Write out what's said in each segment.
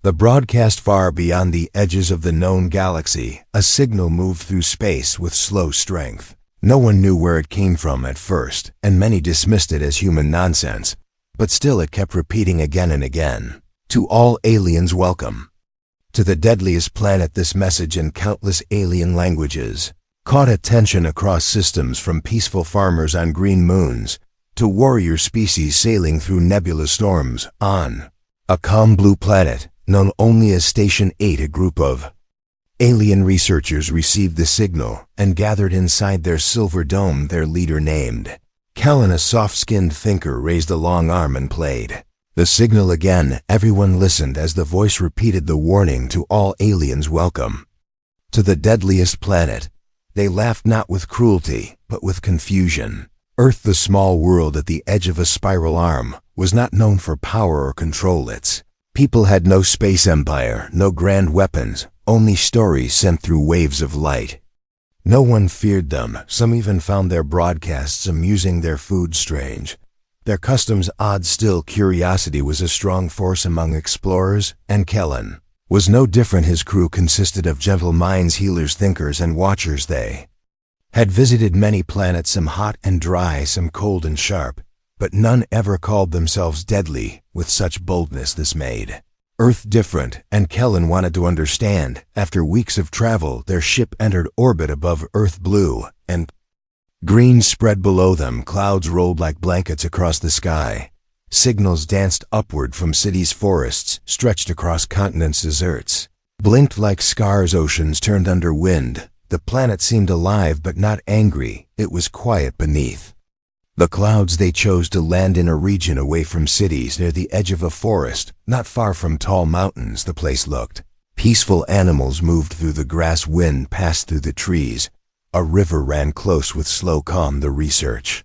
The broadcast far beyond the edges of the known galaxy, a signal moved through space with slow strength. No one knew where it came from at first, and many dismissed it as human nonsense. But still it kept repeating again and again. To all aliens welcome. To the deadliest planet, this message in countless alien languages caught attention across systems, from peaceful farmers on green moons to warrior species sailing through nebulous storms. On a calm blue planet known only as Station 8, a group of alien researchers received the signal and gathered inside their silver dome. Their leader, named Kellen, a soft-skinned thinker, raised a long arm and played the signal again. Everyone listened as the voice repeated the warning: to all aliens welcome. To the deadliest planet. They laughed not with cruelty, but with confusion. Earth, the small world at the edge of a spiral arm, was not known for power or control. Its people had no space empire, no grand weapons, only stories sent through waves of light. No one feared them. Some even found their broadcasts amusing, their food strange, their customs odd. Still, curiosity was a strong force among explorers, and Kellen was no different. His crew consisted of gentle minds, healers, thinkers, and watchers. They had visited many planets, some hot and dry, some cold and sharp, but none ever called themselves deadly with such boldness. This made Earth different, and Kellen wanted to understand. After weeks of travel, their ship entered orbit above Earth. Blue and green spread below them. Clouds rolled like blankets across the sky. Signals danced upward from cities. Forests stretched across continents. Deserts blinked like scars. Oceans turned under wind. The planet seemed alive but not angry. It was quiet beneath the clouds. They chose to land in a region away from cities, near the edge of a forest, not far from tall mountains. The place looked peaceful. Animals moved through the grass. Wind passed through the trees. A river ran close with slow calm. The research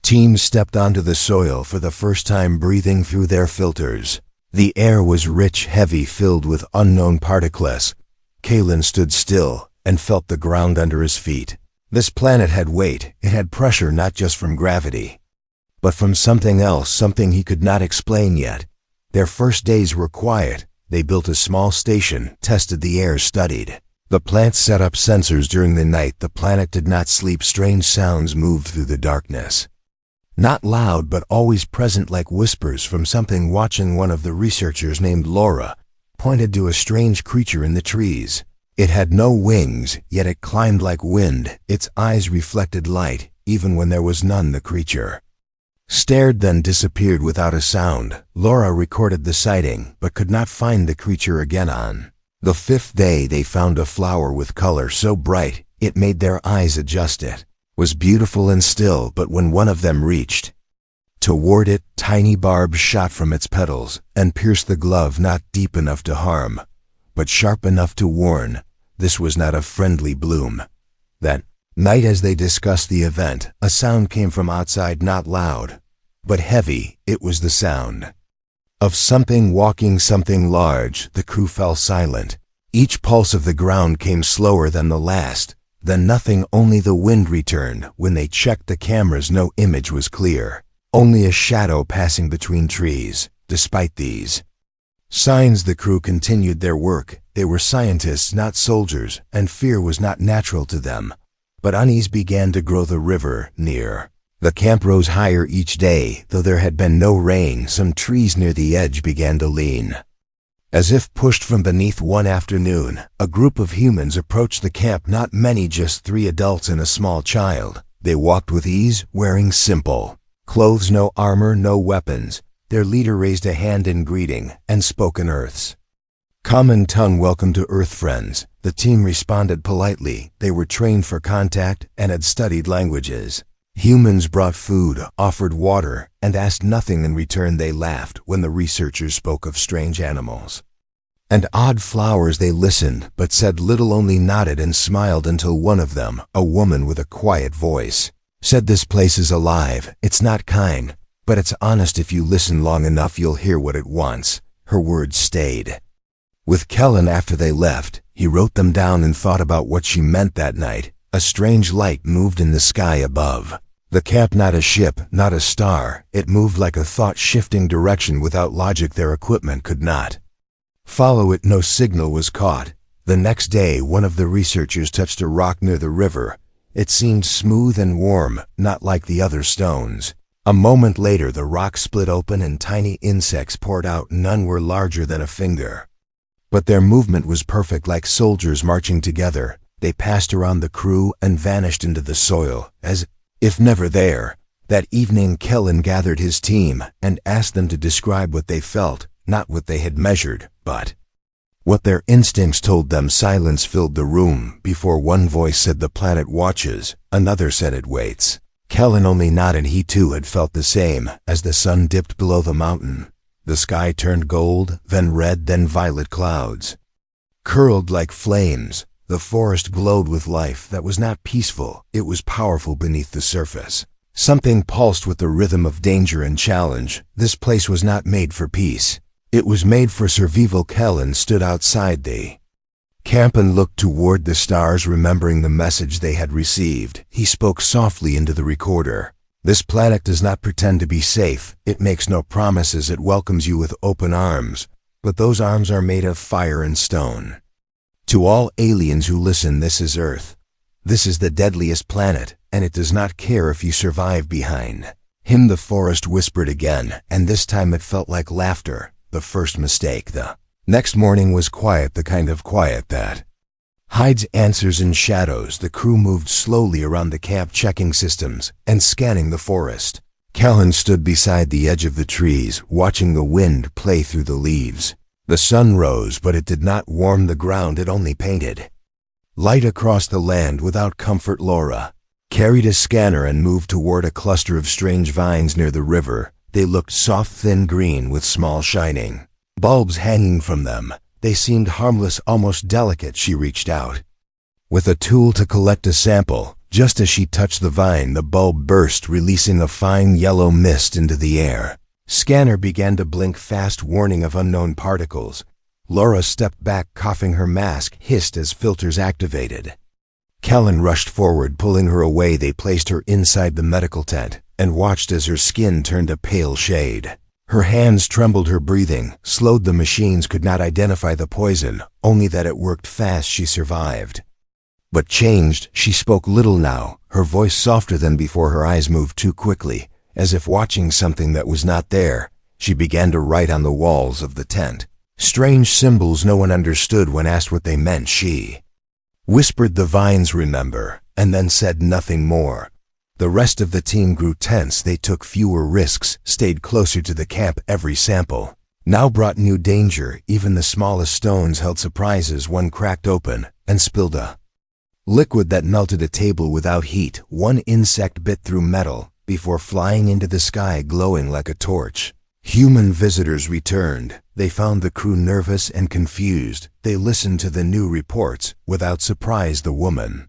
team stepped onto the soil for the first time, breathing through their filters. The air was rich, heavy, filled with unknown particles. Kalen stood still and felt the ground under his feet. This planet had weight. It had pressure, not just from gravity, but from something else, something he could not explain yet. Their first days were quiet. They built a small station, tested the air, studied the plants, set up sensors during the night. The planet did not sleep. Strange sounds moved through the darkness. Not loud, but always present, like whispers from something watching. One of the researchers, named Laura, pointed to a strange creature in the trees. It had no wings, yet it climbed like wind. Its eyes reflected light, even when there was none. The creature stared, then disappeared without a sound. Laura recorded the sighting, but could not find the creature again. On the fifth day, they found a flower with color so bright it made their eyes adjust. It was beautiful and still, but when one of them reached toward it, tiny barbs shot from its petals and pierced the glove, not deep enough to harm, but sharp enough to warn. This was not a friendly bloom. That night, as they discussed the event, a sound came from outside, not loud, but heavy. It was the sound of something walking, something large. The crew fell silent. Each pulse of the ground came slower than the last. Then nothing, only the wind returned. When they checked the cameras, no image was clear, only a shadow passing between trees. Despite these signs, the crew continued their work. They were scientists, not soldiers, and fear was not natural to them. But unease began to grow. The river near the camp rose higher each day. Though there had been no rain, some trees near the edge began to lean, as if pushed from beneath. One afternoon, a group of humans approached the camp. Not many, just 3 adults and a small child. They walked with ease, wearing simple clothes, no armor, no weapons. Their leader raised a hand in greeting and spoke in Earth's common tongue. "Welcome to Earth, friends." The team responded politely. They were trained for contact and had studied languages. Humans brought food, offered water, and asked nothing in return. They laughed when the researchers spoke of strange animals and odd flowers. They listened, but said little, only nodded and smiled until one of them, a woman with a quiet voice, said, "This place is alive. It's not kind, but it's honest. If you listen long enough, you'll hear what it wants." Her words stayed with Kellen after they left. He wrote them down and thought about what she meant that night. A strange light moved in the sky above the camp, not a ship, not a star. It moved like a thought, shifting direction without logic. Their equipment could not Follow it, no signal was caught. The next day, one of the researchers touched a rock near the river. It seemed smooth and warm, not like the other stones. A moment later, the rock split open and tiny insects poured out. None were larger than a finger. But their movement was perfect, like soldiers marching together. They passed around the crew and vanished into the soil, as if never there. That evening, Kellen gathered his team and asked them to describe what they felt, not what they had measured, but what their instincts told them. Silence filled the room before one voice said, "The planet watches," another said, "It waits." Kellen only nodded. He too had felt the same. As the sun dipped below the mountain, the sky turned gold, then red, then violet. Clouds curled like flames. The forest glowed with life that was not peaceful, it was powerful beneath the surface. Something pulsed with the rhythm of danger and challenge. This place was not made for peace. It was made for survival. Kellen stood outside the camp and looked toward the stars, remembering the message they had received. He spoke softly into the recorder. "This planet does not pretend to be safe. It makes no promises. It welcomes you with open arms. But those arms are made of fire and stone. To all aliens who listen, this is Earth. This is the deadliest planet, and it does not care if you survive." Behind him, the forest whispered again, and this time it felt like laughter. The first mistake. The next morning was quiet, the kind of quiet that hides answers in shadows. The crew moved slowly around the camp, checking systems and scanning the forest. Kellen stood beside the edge of the trees, watching the wind play through the leaves. The sun rose, but it did not warm the ground, it only painted light across the land. Without comfort, Laura carried a scanner and moved toward a cluster of strange vines near the river. They looked soft, thin green with small shining bulbs hanging from them. They seemed harmless, almost delicate. She reached out with a tool to collect a sample. Just as she touched the vine, the bulb burst, releasing a fine yellow mist into the air. Scanner began to blink fast, warning of unknown particles. Laura stepped back, coughing. Her mask hissed as filters activated. Kellen rushed forward, pulling her away. They placed her inside the medical tent and watched as her skin turned a pale shade. Her hands trembled, her breathing slowed. The machines could not identify the poison, only that it worked fast. She survived, but changed. She spoke little now, her voice softer than before. Her eyes moved too quickly, as if watching something that was not there. She began to write on the walls of the tent, strange symbols no one understood. When asked what they meant, she whispered, "The vines remember," and then said nothing more. The rest of the team grew tense. They took fewer risks, stayed closer to the camp. Every sample now brought new danger. Even the smallest stones held surprises. One cracked open and spilled a liquid that melted a table without heat. One insect bit through metal before flying into the sky, glowing like a torch. Human visitors returned. They found the crew nervous and confused. They listened to the new reports without surprise. The woman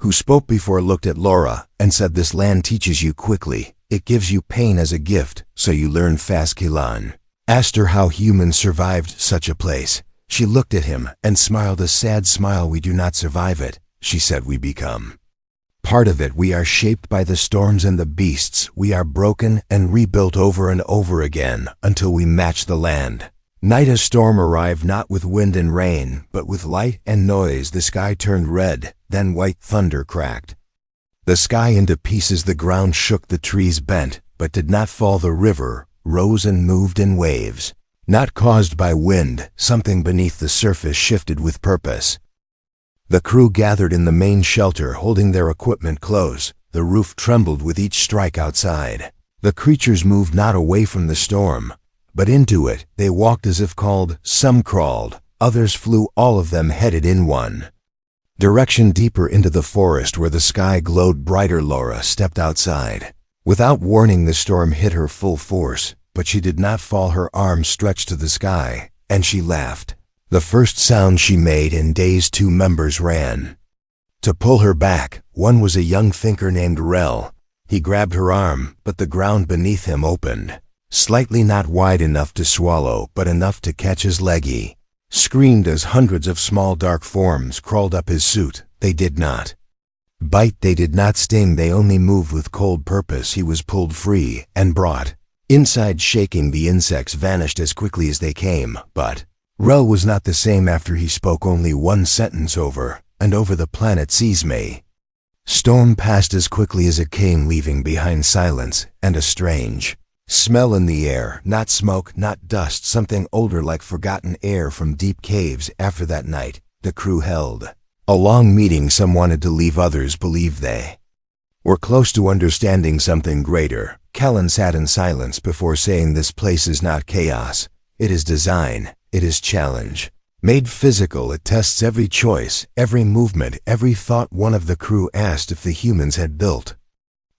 who spoke before looked at Laura and said, "This land teaches you quickly. It gives you pain as a gift, so you learn fast." Kellen asked her how humans survived such a place. She looked at him and smiled, a sad smile. "We do not survive it," she said. "We become part of it. We are shaped by the storms and the beasts. We are broken and rebuilt over and over again until we match the land." Night, a storm arrived, not with wind and rain, but with light and noise. The sky turned red, then white. Thunder cracked the sky into pieces. The ground shook, the trees bent, but did not fall. The river rose and moved in waves, not caused by wind. Something beneath the surface shifted with purpose. The crew gathered in the main shelter, holding their equipment close. The roof trembled with each strike outside. The creatures moved not away from the storm, but into it. They walked as if called. Some crawled, others flew. All of them headed in one direction, deeper into the forest where the sky glowed brighter. Laura stepped outside. Without warning, the storm hit her full force, but she did not fall. Her arms stretched to the sky, and she laughed. The first sound she made in days. Two members ran to pull her back. One was a young thinker named Rel. He grabbed her arm, but the ground beneath him opened slightly, not wide enough to swallow, but enough to catch his leg. He screamed as hundreds of small dark forms crawled up his suit. They did not bite, they did not sting, they only moved with cold purpose. He was pulled free and brought inside, shaking. The insects vanished as quickly as they came, but Rel was not the same after he spoke only one sentence over, and over the planet sees me. Storm passed as quickly as it came, leaving behind silence and a strange smell in the air, not smoke, not dust, something older like forgotten air from deep caves. After that night, the crew held a long meeting. Some wanted to leave, others believed they were close to understanding something greater. Kellen sat in silence before saying, "This place is not chaos. It is design. It is challenge. Made physical, it tests every choice, every movement, every thought." One of the crew asked if the humans had built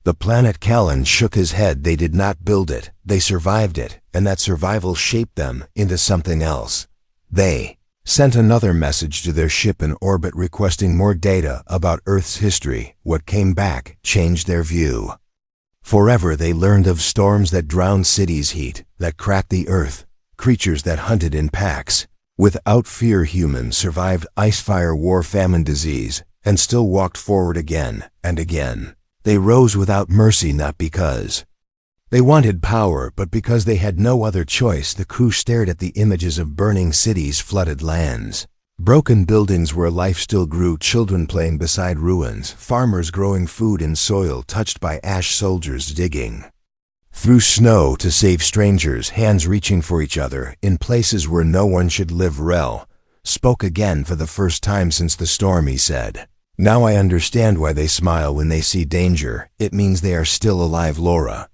the planet. Callan shook his head. They did not build it. They survived it, and that survival shaped them into something else. They sent another message to their ship in orbit requesting more data about Earth's history. What came back changed their view. Forever they learned of storms that drowned cities, heat that cracked the earth, creatures that hunted in packs. Without fear, humans survived ice, fire, war, famine, disease, and still walked forward again and again. They rose without mercy, not because they wanted power, but because they had no other choice. The crew stared at the images of burning cities, flooded lands, broken buildings where life still grew, children playing beside ruins, farmers growing food in soil touched by ash, soldiers digging through snow to save strangers, hands reaching for each other in places where no one should live. Rel spoke again for the first time since the storm. He said, "Now I understand why they smile when they see danger. It means they are still alive." Laura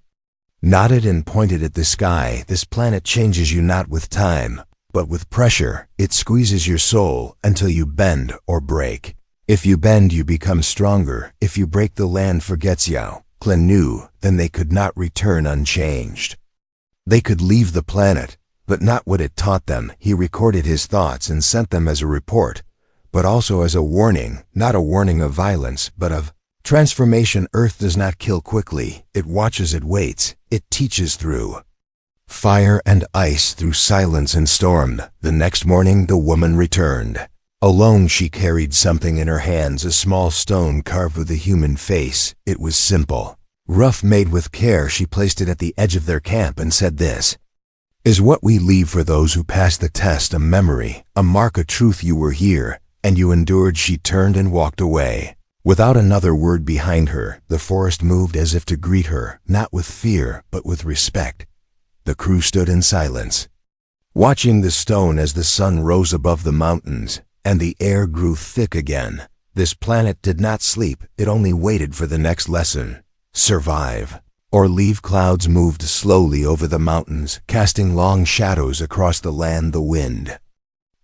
nodded and pointed at the sky. "This planet changes you not with time, but with pressure. It squeezes your soul until you bend or break. If you bend, you become stronger. If you break, the land forgets you." Glenn knew then they could not return unchanged. They could leave the planet, but not what it taught them. He recorded his thoughts and sent them as a report, but also as a warning, not a warning of violence, but of transformation. Earth does not kill quickly. It watches, it waits, it teaches through fire and ice, through silence and storm. The next morning the woman returned. Alone, she carried something in her hands, a small stone carved with a human face. It was simple, rough, made with care. She placed it at the edge of their camp and said, "This is what we leave for those who pass the test, a memory, a mark, a truth. You were here, and you endured." She turned and walked away. Without another word behind her, the forest moved as if to greet her, not with fear, but with respect. The crew stood in silence, watching the stone as the sun rose above the mountains, and the air grew thick again. This planet did not sleep, it only waited for the next lesson. Survive or leave. Clouds moved slowly over the mountains, casting long shadows across the land. The wind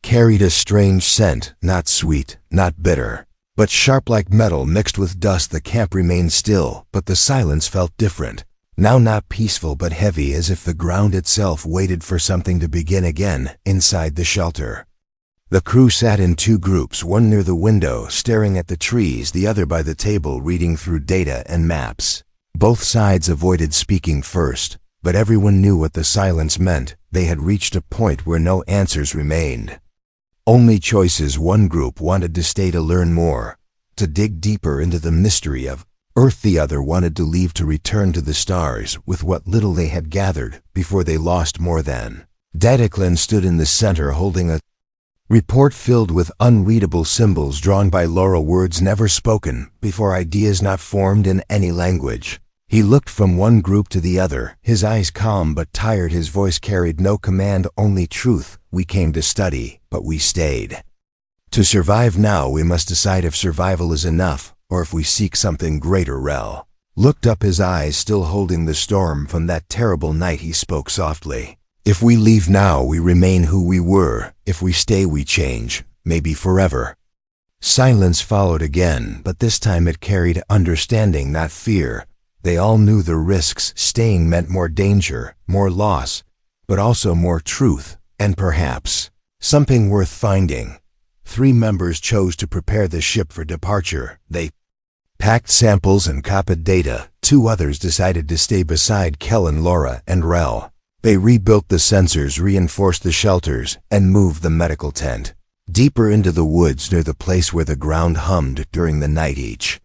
carried a strange scent, not sweet, not bitter, but sharp like metal mixed with dust. The camp remained still, but the silence felt different. Now not peaceful but heavy, as if the ground itself waited for something to begin again. Inside the shelter, the crew sat in two groups, one near the window, staring at the trees, the other by the table, reading through data and maps. Both sides avoided speaking first, but everyone knew what the silence meant. They had reached a point where no answers remained, only choices. One group wanted to stay to learn more, to dig deeper into the mystery of Earth. The other wanted to leave, to return to the stars with what little they had gathered before they lost more than. Dadiclin stood in the center, holding a report filled with unreadable symbols drawn by Laura, words never spoken before, ideas not formed in any language. He looked from one group to the other, his eyes calm but tired. His voice carried no command, only truth. "We came to study, but we stayed to survive. Now we must decide if survival is enough, or if we seek something greater." Rel looked up, his eyes still holding the storm from that terrible night. He spoke softly. "If we leave now, we remain who we were. If we stay, we change, maybe forever." Silence followed again, but this time it carried understanding, not fear. They all knew the risks. Staying meant more danger, more loss, but also more truth, and perhaps something worth finding. 3 members chose to prepare the ship for departure. They packed samples and copied data. 2 others decided to stay beside Kellen, Laura, and Rel. They rebuilt the sensors, reinforced the shelters, and moved the medical tent deeper into the woods near the place where the ground hummed during the night. Each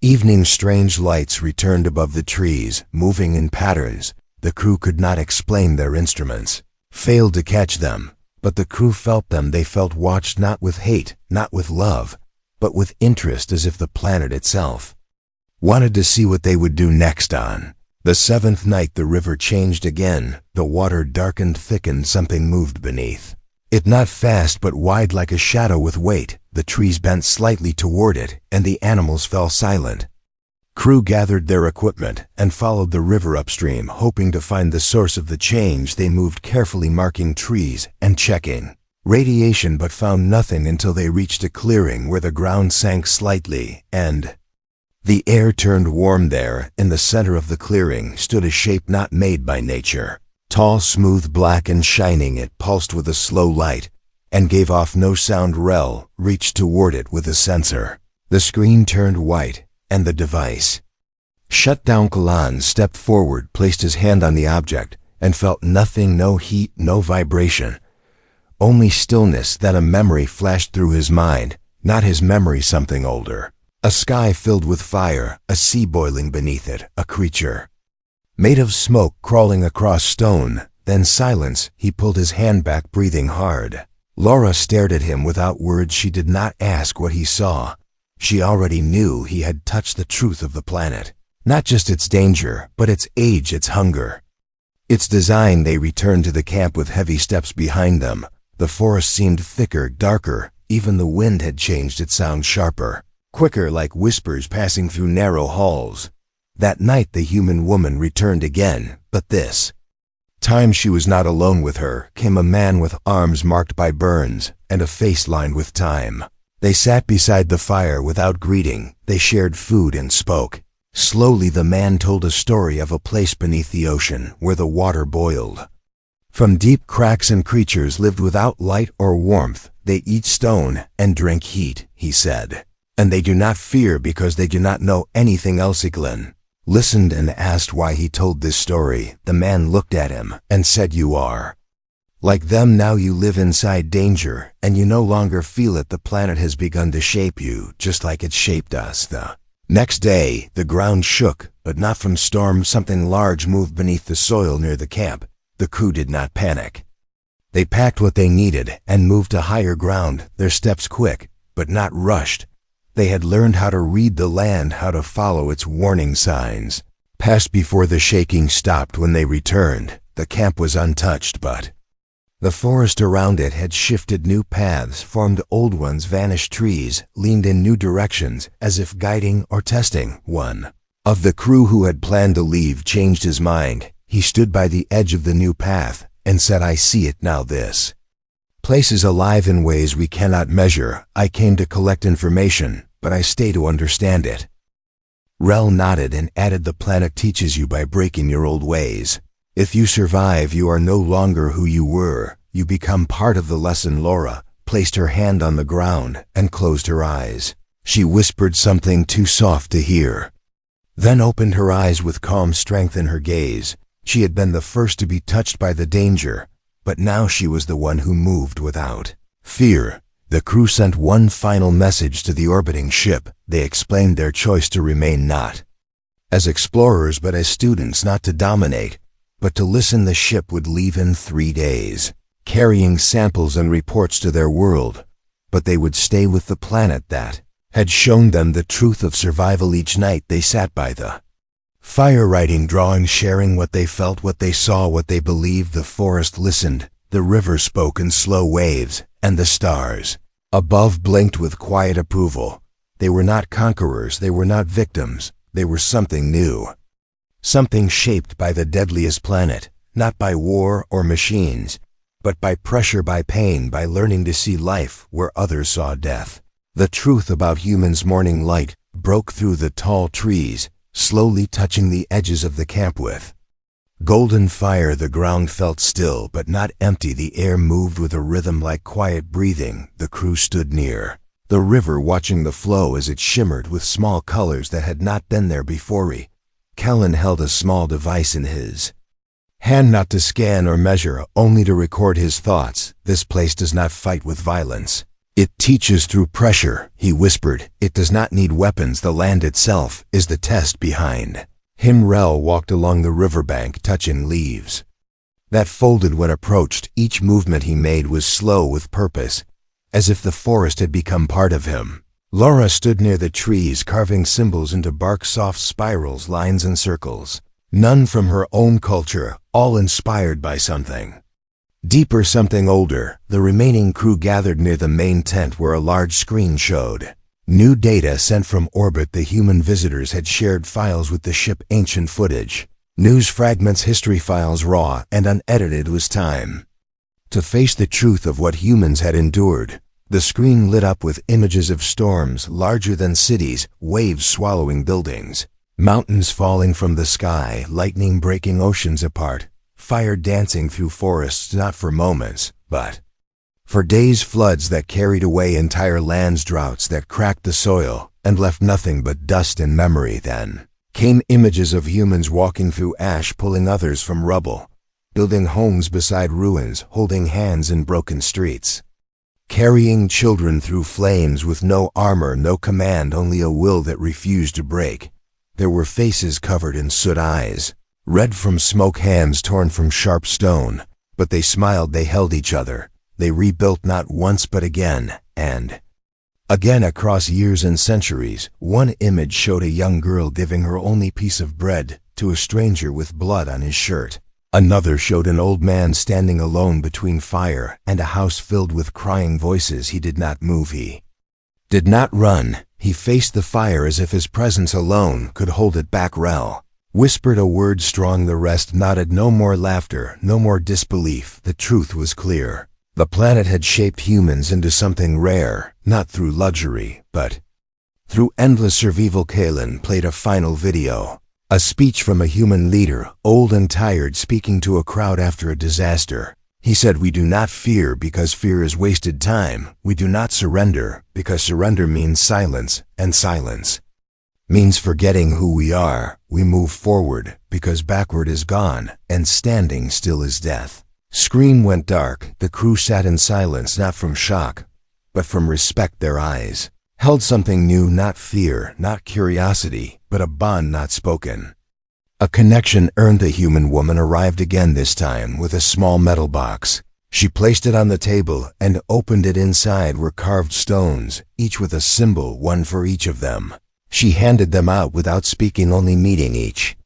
evening, strange lights returned above the trees, moving in patterns. The crew could not explain their instruments, failed to catch them, But the crew felt them. They felt watched, not with hate, not with love, but with interest, as if the planet itself wanted to see what they would do next. On the seventh night, the river changed again. The water darkened, thickened, something moved beneath it, not fast but wide, like a shadow with weight. The trees bent slightly toward it, and the animals fell silent. Crew gathered their equipment and followed the river upstream, hoping to find the source of the change. They moved carefully, marking trees and checking radiation, but found nothing until they reached a clearing where the ground sank slightly, and the air turned warm. There, in the center of the clearing, stood a shape not made by nature. Tall, smooth, black and shining, it pulsed with a slow light and gave off no sound. Rel reached toward it with a sensor. The screen turned white, and the device shut down. Kalan stepped forward, placed his hand on the object, and felt nothing, no heat, no vibration. Only stillness. Then a memory flashed through his mind. Not his memory, something older. A sky filled with fire, a sea boiling beneath it, a creature made of smoke crawling across stone. Then silence. He pulled his hand back, breathing hard. Laura stared at him without words. She did not ask what he saw. She already knew. He had touched the truth of the planet. Not just its danger, but its age, its hunger, its design. They returned to the camp with heavy steps behind them. The forest seemed thicker, darker. Even the wind had changed its sound, sharper, quicker, like whispers passing through narrow halls. That night the human woman returned again, but this time she was not alone. With her came a man with arms marked by burns and a face lined with time. They sat beside the fire without greeting. They shared food and spoke. Slowly the man told a story of a place beneath the ocean where the water boiled from deep cracks, and creatures lived without light or warmth. They eat stone and drink heat, he said. And they do not fear because they do not know anything else. Eglin listened and asked why he told this story. The man looked at him and said, "You are like them now. You live inside danger, and you no longer feel it. The planet has begun to shape you, just like it shaped us." The next day, the ground shook, but not from storm. Something large moved beneath the soil near the camp. The crew did not panic. They packed what they needed and moved to higher ground, their steps quick, but not rushed. They had learned how to read the land, how to follow its warning signs. Passed before the shaking stopped. When they returned, the camp was untouched, but the forest around it had shifted. New paths formed, old ones vanished. Trees leaned in new directions, as if guiding or testing. One of the crew who had planned to leave changed his mind. He stood by the edge of the new path and said, "I see it now. This place is alive in ways we cannot measure. I came to collect information, but I stay to understand it." Rel nodded and added, "The planet teaches you by breaking your old ways. If you survive, you are no longer who you were. You become part of the lesson." Laura placed her hand on the ground and closed her eyes. She whispered something too soft to hear, then opened her eyes with calm strength in her gaze. She had been the first to be touched by the danger, but now she was the one who moved without fear. The crew sent one final message to the orbiting ship. They explained their choice to remain, not as explorers but as students, not to dominate, but to listen. The ship would leave in 3 days, carrying samples and reports to their world, but they would stay with the planet that had shown them the truth of survival. Each night they sat by the fire, writing, drawing, sharing what they felt, what they saw, what they believed. The forest listened, the river spoke in slow waves, and the stars above blinked with quiet approval. They were not conquerors, they were not victims, they were something new. Something shaped by the deadliest planet, not by war or machines, but by pressure, by pain, by learning to see life where others saw death. The truth about humans' morning light broke through the tall trees, slowly touching the edges of the camp with golden fire. The ground felt still but not empty. The air moved with a rhythm like quiet breathing. The crew stood near the river, watching the flow as it shimmered with small colors that had not been there before. Kellen held a small device in his hand, not to scan or measure, only to record his thoughts. "This place does not fight with violence. It teaches through pressure," he whispered. "It does not need weapons. The land itself is the test." Behind him, Rel walked along the riverbank, touching leaves that folded when approached. Each movement he made was slow with purpose, as if the forest had become part of him. Laura stood near the trees, carving symbols into bark, soft spirals, lines and circles. None from her own culture, all inspired by something deeper, something older. The remaining crew gathered near the main tent where a large screen showed new data sent from orbit. The human visitors had shared files with the ship, ancient footage, news fragments, history files, raw and unedited. It was time to face the truth of what humans had endured. The screen lit up with images of storms larger than cities, waves swallowing buildings, mountains falling from the sky, lightning breaking oceans apart, fire dancing through forests, not for moments, but for days, floods that carried away entire lands, droughts that cracked the soil and left nothing but dust and memory. Then came images of humans walking through ash, pulling others from rubble, building homes beside ruins, holding hands in broken streets, carrying children through flames with no armor, no command, only a will that refused to break. There were faces covered in soot, eyes red from smoke, hands torn from sharp stone, but they smiled, they held each other. They rebuilt not once but again and again across years and centuries. One image showed a young girl giving her only piece of bread to a stranger with blood on his shirt. Another showed an old man standing alone between fire and a house filled with crying voices. He did not move. He did not run. He faced the fire as if his presence alone could hold it back. Rel whispered a word strong. The rest nodded. No more laughter, no more disbelief. The truth was clear. The planet had shaped humans into something rare, not through luxury, but through endless survival. Kalen played a final video. A speech from a human leader, old and tired, speaking to a crowd after a disaster. He said, "We do not fear because fear is wasted time. We do not surrender because surrender means silence, and silence means forgetting who we are. We move forward because backward is gone, and standing still is death." Screen went dark. The crew sat in silence, not from shock, but from respect. Their eyes held something new, not fear, not curiosity, but a bond not spoken. A connection earned. The human woman arrived again, this time with a small metal box. She placed it on the table and opened it. Inside were carved stones, each with a symbol, one for each of them. She handed them out without speaking, only meeting each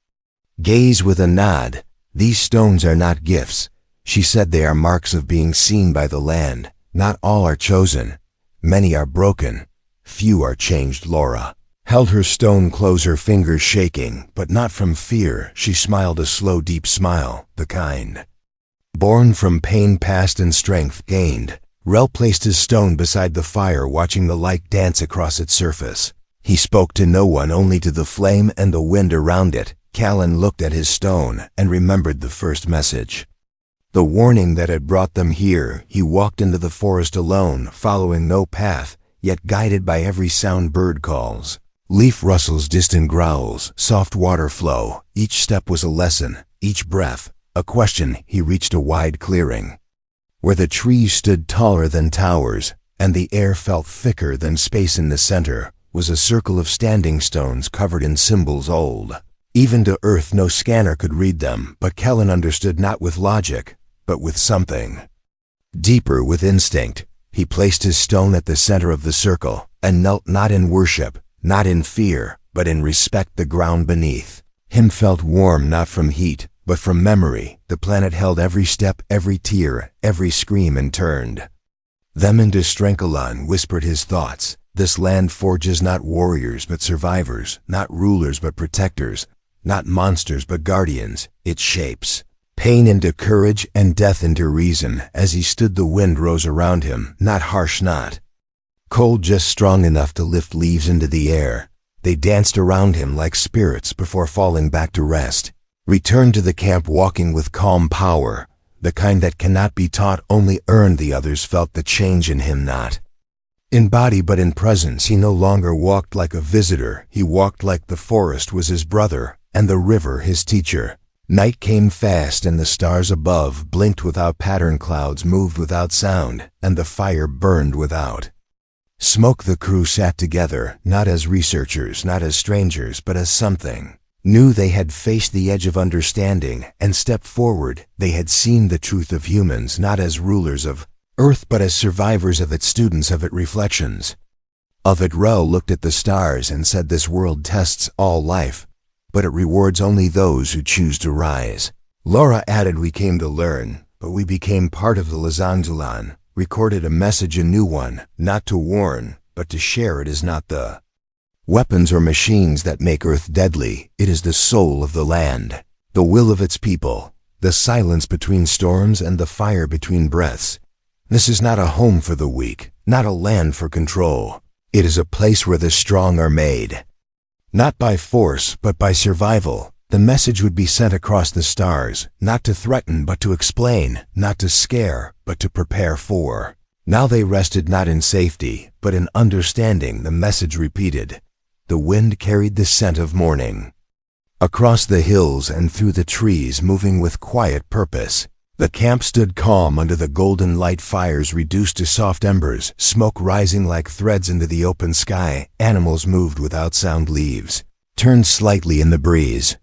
gaze with a nod. "These stones are not gifts," she said. "They are marks of being seen by the land. Not all are chosen. Many are broken. Few are changed." Laura held her stone close, her fingers shaking, but not from fear. She smiled, a slow, deep smile, the kind born from pain past and strength gained. Rel placed his stone beside the fire, watching the light dance across its surface. He spoke to no one, only to the flame and the wind around it. Callan looked at his stone and remembered the first message, the warning that had brought them here. He walked into the forest alone, following no path, yet guided by every sound, bird calls, leaf rustles, distant growls, soft water flow. Each step was a lesson, each breath a question. He reached a wide clearing where the trees stood taller than towers, and the air felt thicker than space. In the center was a circle of standing stones covered in symbols old even to Earth. No scanner could read them, but Kellen understood, not with logic, but with something deeper, with instinct. He placed his stone at the center of the circle and knelt, not in worship, not in fear, but in respect. The ground beneath him felt warm, not from heat, but from memory. The planet held every step, every tear, every scream, and turned them into strength. Alan whispered his thoughts. This land forges not warriors but survivors, not rulers but protectors, not monsters but guardians. It shapes pain into courage and death into reason. As he stood, the wind rose around him, not harsh, not cold, just strong enough to lift leaves into the air. They danced around him like spirits before falling back to rest. Returned to the camp, walking with calm power, the kind that cannot be taught, only earned. The others felt the change in him, not in body but in presence. He no longer walked like a visitor. He walked like the forest was his brother and the river his teacher. Night came fast, and the stars above blinked without pattern. Clouds moved without sound, and the fire burned without smoke. The crew sat together, not as researchers, not as strangers, but as something knew they had faced the edge of understanding and stepped forward. They had seen the truth of humans not as rulers of Earth but as survivors of it, students of it, reflections of it. Rel looked at the stars and said, "This world tests all life, but it rewards only those who choose to rise." Laura added, "We came to learn, but we became part of the Lazandulan, recorded a message, a new one, not to warn, but to share. It is not the weapons or machines that make Earth deadly. It is the soul of the land, the will of its people, the silence between storms and the fire between breaths. This is not a home for the weak, not a land for control. It is a place where the strong are made, not by force, but by survival." The message would be sent across the stars, not to threaten, but to explain, not to scare, but to prepare for. Now they rested not in safety, but in understanding. The message repeated. The wind carried the scent of morning across the hills and through the trees, moving with quiet purpose. The camp stood calm under the golden light, fires reduced to soft embers, smoke rising like threads into the open sky. Animals moved without sound. Leaves turned slightly in the breeze,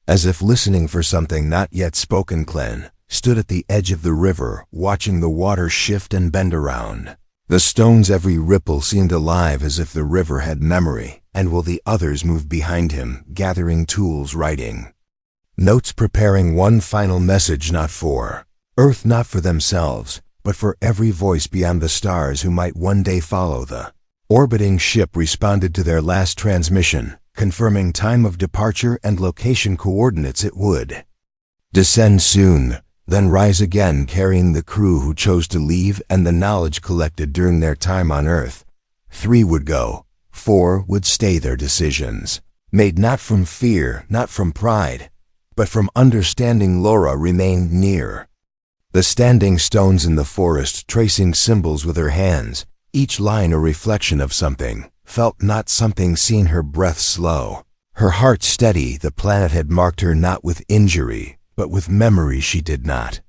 as if listening for something not yet spoken. Glenn stood at the edge of the river, watching the water shift and bend around the stones. Every ripple seemed alive, as if the river had memory. And while the others moved behind him, gathering tools, writing notes, preparing one final message, not for Earth, not for themselves, but for every voice beyond the stars who might one day follow. The orbiting ship responded to their last transmission, confirming time of departure and location coordinates. It would descend soon, then rise again, carrying the crew who chose to leave and the knowledge collected during their time on Earth. 3 would go, 4 would stay. Their decisions, made not from fear, not from pride, but from understanding. Laura remained near the standing stones in the forest, tracing symbols with her hands, each line a reflection of something felt, not something seen. Her breath slow, her heart steady. The planet had marked her not with injury, but with memory. She did not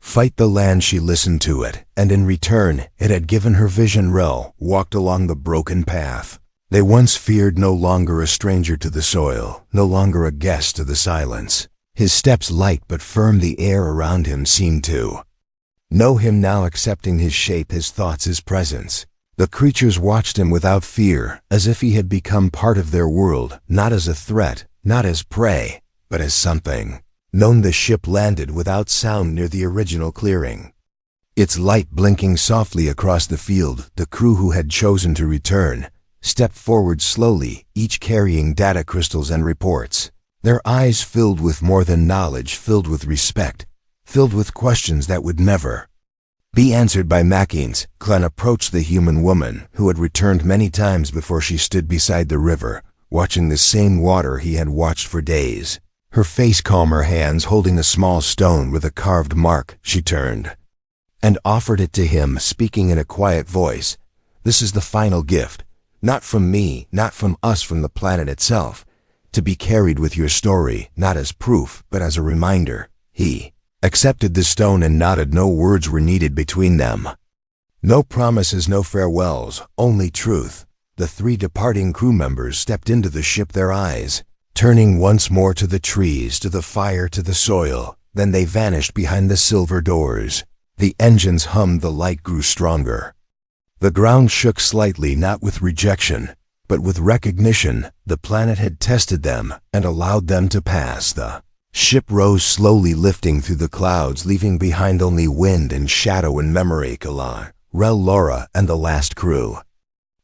fight the land, she listened to it, and in return, it had given her vision. Rel walked along the broken path they once feared, no longer a stranger to the soil, no longer a guest to the silence. His steps light but firm, the air around him seemed to know him now, accepting his shape, his thoughts, his presence. The creatures watched him without fear, as if he had become part of their world, not as a threat, not as prey, but as something known. The ship landed without sound near the original clearing, its light blinking softly across the field. The crew who had chosen to return stepped forward slowly, each carrying data crystals and reports. Their eyes filled with more than knowledge, filled with respect, filled with questions that would never be answered by machines. Glenn approached the human woman who had returned many times before. She stood beside the river, watching the same water he had watched for days. Her face calm, her hands holding a small stone with a carved mark. She turned and offered it to him, speaking in a quiet voice. "This is the final gift. Not from me, not from us, from the planet itself, to be carried with your story, not as proof, but as a reminder." He accepted the stone and nodded. No words were needed between them. No promises, no farewells, only truth. The 3 departing crew members stepped into the ship, their eyes turning once more to the trees, to the fire, to the soil. Then they vanished behind the silver doors. The engines hummed, the light grew stronger. The ground shook slightly, not with rejection, but with recognition. The planet had tested them and allowed them to pass. The ship rose slowly, lifting through the clouds, leaving behind only wind and shadow and memory. Kala, Rel, Laura, and the last crew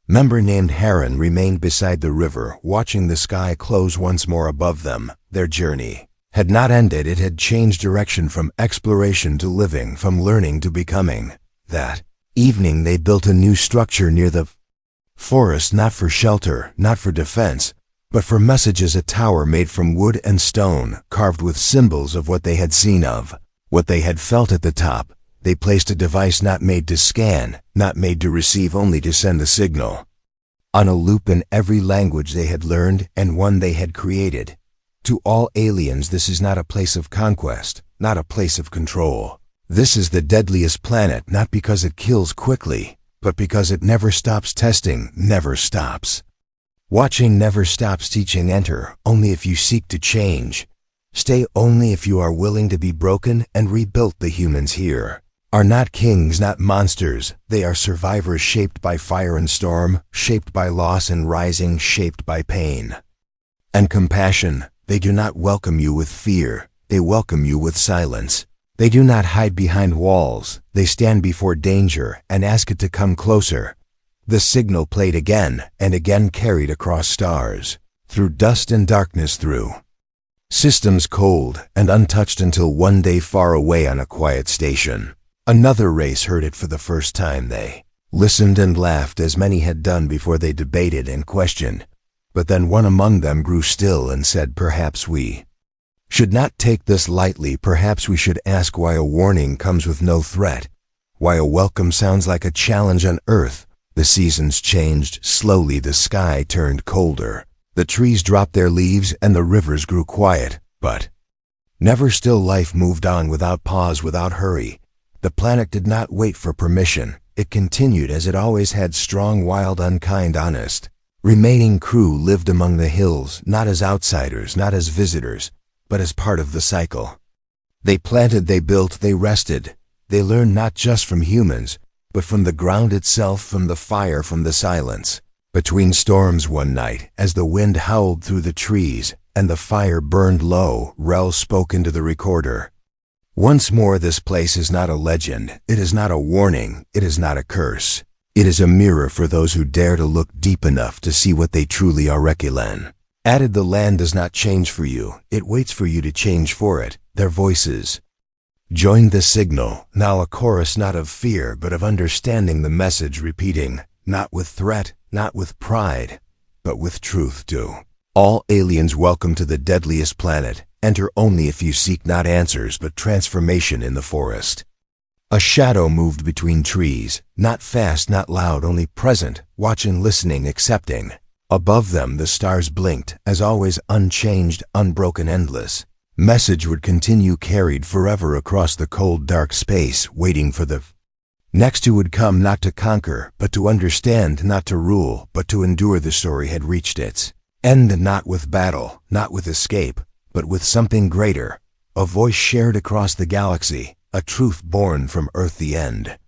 member named Heron remained beside the river, watching the sky close once more above them. Their journey had not ended. It had changed direction, from exploration to living, from learning to becoming. That evening they built a new structure near the forest, not for shelter, not for defense, but for messages. A tower made from wood and stone, carved with symbols of what they had seen, of what they had felt at the top. They placed a device not made to scan, not made to receive, only to send a signal, on a loop in every language they had learned and one they had created. To all aliens, this is not a place of conquest, not a place of control. This is the deadliest planet, not because it kills quickly, but because it never stops testing, never stops Watching never stops teaching. Enter only if you seek to change. Stay only if you are willing to be broken and rebuilt. The humans here are not kings, not monsters. They are survivors shaped by fire and storm, shaped by loss and rising, shaped by pain and compassion. They do not welcome you with fear. They welcome you with silence. They do not hide behind walls. They stand before danger and ask it to come closer. The signal played again and again, carried across stars, through dust and darkness, through systems cold and untouched, until one day, far away on a quiet station, another race heard it for the first time. They listened and laughed as many had done before. They debated and questioned. But then one among them grew still and said, "Perhaps we should not take this lightly. Perhaps we should ask why a warning comes with no threat, why a welcome sounds like a challenge on Earth." The seasons changed. Slowly the sky turned colder. The trees dropped their leaves and the rivers grew quiet. But never still. Life moved on without pause, without hurry. The planet did not wait for permission. It continued as it always had, strong, wild, unkind, honest. Remaining crew lived among the hills, not as outsiders, not as visitors, but as part of the cycle. They planted, they built, they rested. They learned not just from humans, but from the ground itself, from the fire, from the silence. Between storms one night, as the wind howled through the trees and the fire burned low, Ravs spoke into the recorder. "Once more, this place is not a legend. It is not a warning. It is not a curse. It is a mirror for those who dare to look deep enough to see what they truly are." Requilan added, "The land does not change for you. It waits for you to change for it." Their voices joined the signal, now a chorus not of fear but of understanding, the message repeating, not with threat, not with pride, but with truth. "To all aliens, welcome to the deadliest planet. Enter only if you seek not answers but transformation." In the forest, a shadow moved between trees, not fast, not loud, only present, watching, listening, accepting. Above them the stars blinked, as always, unchanged, unbroken, endless. Message would continue, carried forever across the cold, dark space, waiting for the next who would come, not to conquer, but to understand, not to rule, but to endure. The story had reached its end, not with battle, not with escape, but with something greater. A voice shared across the galaxy, a truth born from Earth. The end